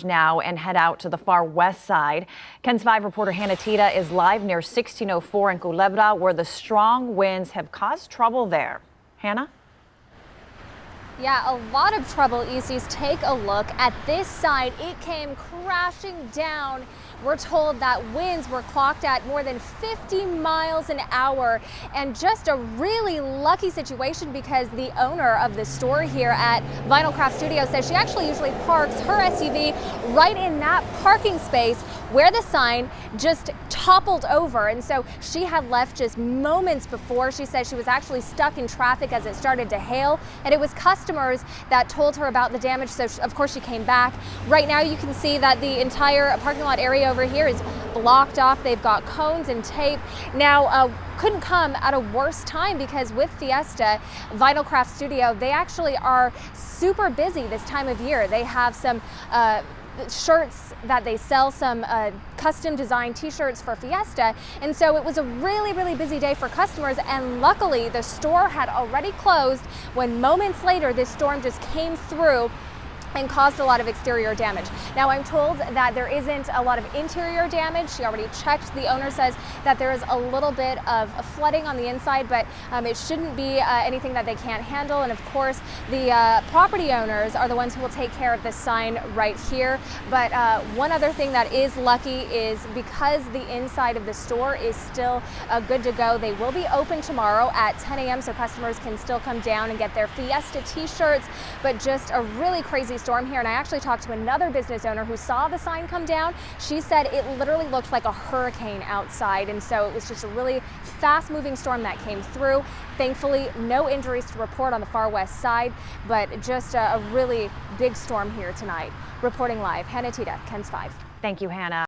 Now and head out to the far west side. KENS 5 reporter Hannah Tita is live near 1604 in Culebra, where the strong winds have caused trouble there. Hannah? Yeah, a lot of trouble, Isis. Take a look at this side. It came crashing down. We're told that winds were clocked at more than 50 miles an hour, and just a really lucky situation because the owner of the store here at Vinyl Craft Studio says she actually usually parks her SUV right in that parking space where the sign just toppled over. And so she had left just moments before. She said she was actually stuck in traffic as it started to hail, and it was customers that told her about the damage. So of course she came back. Right now you can see that the entire parking lot area over here is blocked off. They've got cones and tape. Now, couldn't come at a worse time because with Fiesta, Vinyl Craft Studio, they actually are super busy this time of year. They have some shirts that they sell, some custom designed t-shirts for Fiesta, and so it was a really busy day for customers, and luckily the store had already closed when moments later this storm just came through and caused a lot of exterior damage. Now I'm told that there isn't a lot of interior damage. She already checked. The owner says that there is a little bit of flooding on the inside, but it shouldn't be anything that they can't handle. And of course, the property owners are the ones who will take care of this sign right here. But one other thing that is lucky is because the inside of the store is still good to go, they will be open tomorrow at 10 a.m. so customers can still come down and get their Fiesta t-shirts. But just a really crazy storm here, and I actually talked to another business owner who saw the sign come down. She said it literally looked like a hurricane outside, and so it was just a really fast-moving storm that came through. Thankfully, no injuries to report on the far west side, but just a really big storm here tonight. Reporting live, Hannah Tita, KENS 5. Thank you, Hannah.